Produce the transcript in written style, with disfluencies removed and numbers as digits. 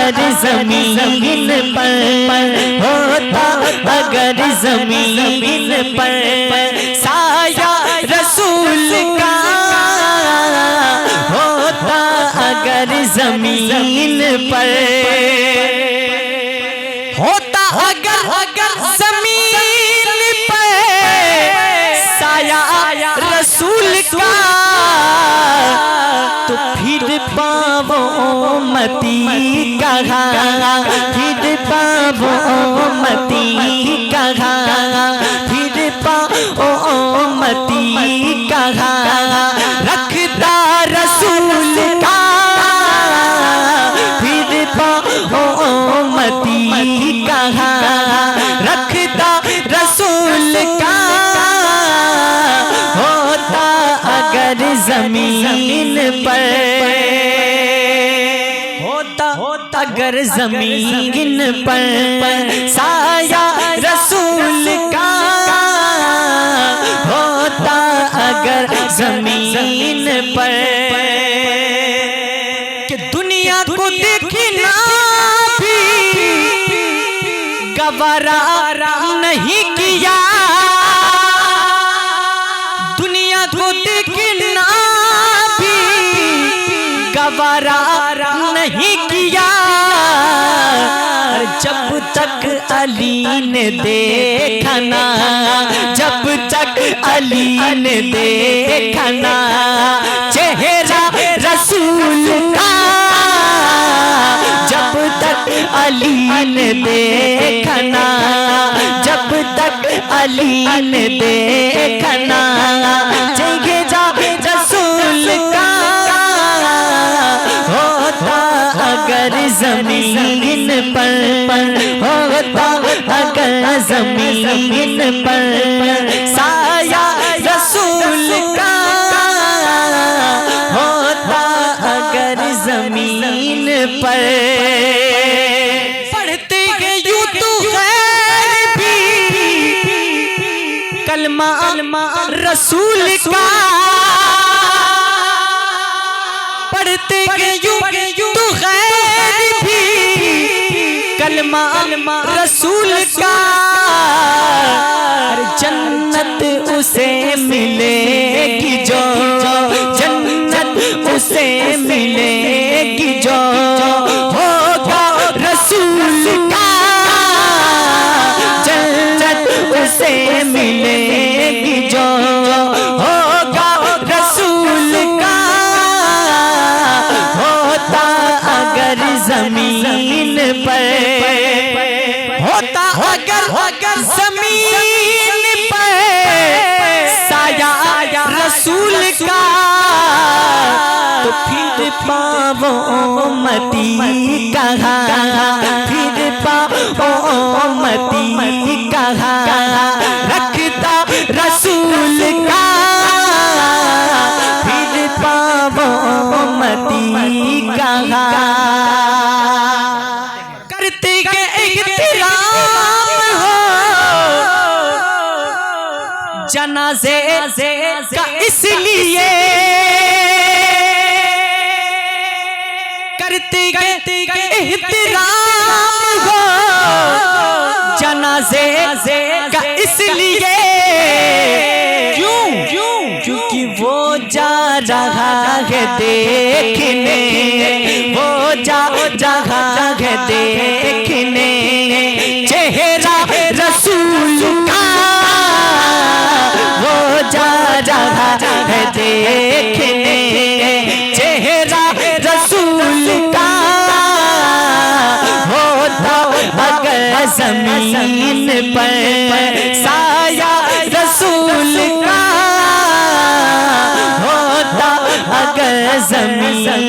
अगर ज़मीन पर होता, अगर ज़मीन पर साया रसूल का होता, अगर ज़मीन पर होता, अगर ज़मीन पर साया रसूल का तो फिर पावो मती कहाँ, फिर पावो मती कहाँ, फिर पावो मती कहाँ, रखता रसूल का फिर पावो मती कहाँ, रखता रसूल का होता, अगर ज़मीन पर होता, अगर ज़मीन पर साया रसूल का होता, अगर ज़मीन पर कि दुनिया को देखना भी गवारा नहीं किया, दुनिया को देखना भी गवारा नहीं किया, जब तक अली ने देखा ना, जब तक अली ने देखा ना चेहरा रसूल का, जब तक अली ने देखा ना, जब तक अली ने देखा ना चेहरा रसूल का होता, अगर ज़मीन पर होता, अगर ज़मीन पर साया रसूल का होता, अगर ज़मीन पर पढ़ते हैं यूं तो खैर भी कलमा रसूल का, पढ़ते हैं यूं तो खैर भी कलमा रसूल का, जन्नत उसे मिलेगी जो, जन्नत उसे मिलेगी जो होगा रसूल का, जन्नत उसे मिलेगी जो होगा रसूल का होता, अगर ज़मीन पर होता, अगर ज़मीन पर साया रसूल का तो फिर पावो मती कहाँ, फिर पावो मती कहाँ, रखता रसूल का फिर पावो मती कहाँ, करते के एहतराम हो जनाजे का, इसलिए करते के एहतराम हो जनाजे का, इसलिए क्यों, क्योंकि वो जा रहा है देखने, वो जा रहा है देखने चेहरा रसूल का, वो जा रहा है देखने चेहरा रसूल का होता, अगर ज़मीन पर साया रसूल का होता, अगर ज़मीन